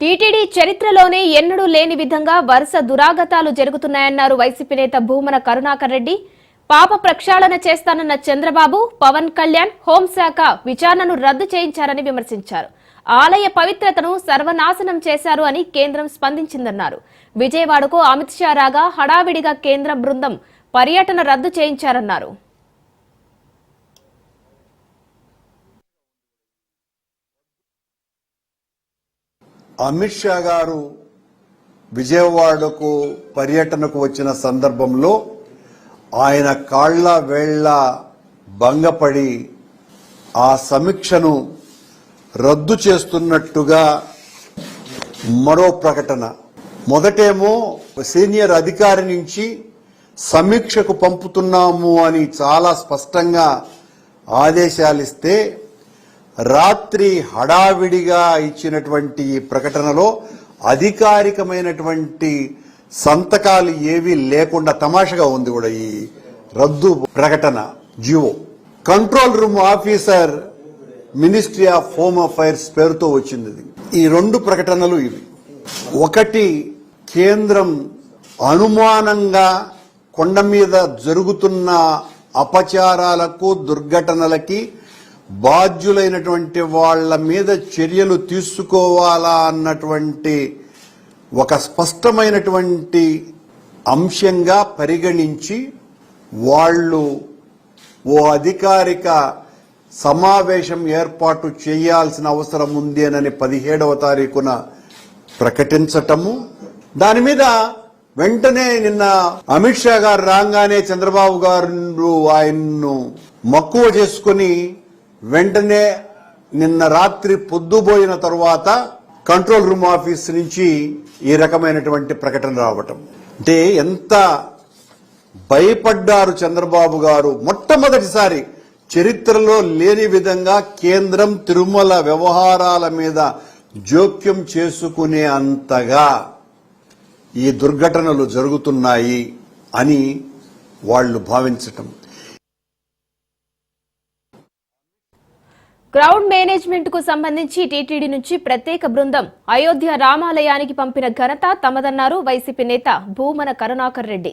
TTD చరిత్రలోనే ఎన్నడూ లేని విధంగా వరుస దురాగతాలు జరుగుతున్నాయన్నారు వైసీపీ నేత భూమన కరుణాకర్ రెడ్డి. పాప ప్రక్షాళన చేస్తానన్న చంద్రబాబు, పవన్ కళ్యాణ్ హోంశాఖ విచారణను రద్దు చేయించారని విమర్శించారు. ఆలయ పవిత్రతను సర్వనాశనం చేశారు అని కేంద్రం స్పందించిందన్నారు. విజయవాడకు అమిత్ షా రాగా హడావిడిగా కేంద్ర బృందం పర్యటన రద్దు చేయించారన్నారు. అమిత్ షా గారు విజయవాడకు పర్యటనకు వచ్చిన సందర్భంలో ఆయన కాళ్ల వేళ్ల భంగపడి ఆ సమీక్షను రద్దు చేస్తున్నట్టుగా మరో ప్రకటన. మొదటేమో సీనియర్ అధికారి నుంచి సమీక్షకు పంపుతున్నాము అని చాలా స్పష్టంగా ఆదేశాలిస్తే రాత్రి హడావిడిగా ఇచ్చినటువంటి ప్రకటనలో అధికారికమైనటువంటి సంతకాలు ఏవీ లేకుండా తమాషగా ఉంది కూడా ఈ రద్దు ప్రకటన GO. Control room officer ministry of home affairs పేరుతో వచ్చింది. ఈ రెండు ప్రకటనలు ఇవి. ఒకటి, కేంద్రం అనుమానంగా కొండ మీద జరుగుతున్న అపచారాలకు దుర్ఘటనలకి బాధ్యులైనటువంటి వాళ్ల మీద చర్యలు తీసుకోవాలా అన్నటువంటి ఒక స్పష్టమైనటువంటి అంశంగా పరిగణించి వాళ్ళు ఓ అధికారిక సమావేశం ఏర్పాటు చేయాల్సిన అవసరం ఉంది అని 17వ తారీఖున ప్రకటించటము. దాని మీద వెంటనే నిన్న అమిత్ షా గారు రాగానే చంద్రబాబు గారు ఆయన్ను మక్కువ చేసుకుని వెంటనే నిన్న రాత్రి పొద్దుపోయిన తరువాత కంట్రోల్ రూమ్ ఆఫీస్ నుంచి ఈ రకమైనటువంటి ప్రకటన రావటం అంటే ఎంత భయపడ్డారు చంద్రబాబు గారు. మొట్టమొదటిసారి చరిత్రలో లేని విధంగా కేంద్రం తిరుమల వ్యవహారాల మీద జోక్యం చేసుకునే అంతగా ఈ దుర్ఘటనలు జరుగుతున్నాయి అని వాళ్ళు భావించటం. గ్రౌండ్ మేనేజ్మెంట్ కు సంబంధించి టీటీడీ నుంచి ప్రత్యేక బృందం అయోధ్య రామాలయానికి పంపిన ఘనత తమదన్నారు వైసీపీ నేత భూమన కరుణాకర్ రెడ్డి.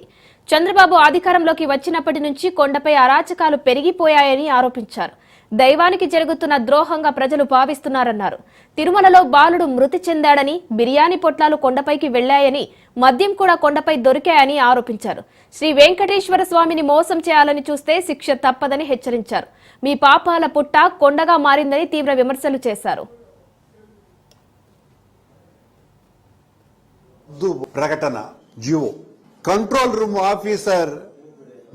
చంద్రబాబు అధికారంలోకి వచ్చినప్పటి నుంచి కొండపై అరాచకాలు పెరిగిపోయాయని ఆరోపించారు. దైవానికి జరుగుతున్న ద్రోహంగా ప్రజలు భావిస్తున్నారన్నారు. తిరుమలలో బాలుడు మృతి చెందాడని, బిర్యానీ పొట్లాలు కొండపైకి వెళ్లాయని, మద్యం కూడా కొండపై దొరికాయని ఆరోపించారు. శ్రీ వెంకటేశ్వర స్వామిని మోసం చేయాలని చూస్తే శిక్ష తప్పదని హెచ్చరించారు. మీ పాపాల పుట్ట కొండగా మారిందని తీవ్ర విమర్శలు చేశారు. ప్రకటన GO. Control room officer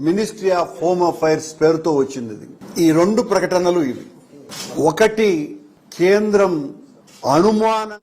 ministry of home affairs పేరుతో వచ్చింది. ఈ రెండు ప్రకటనలు ఇవి. ఒకటి, కేంద్రం అనుమానం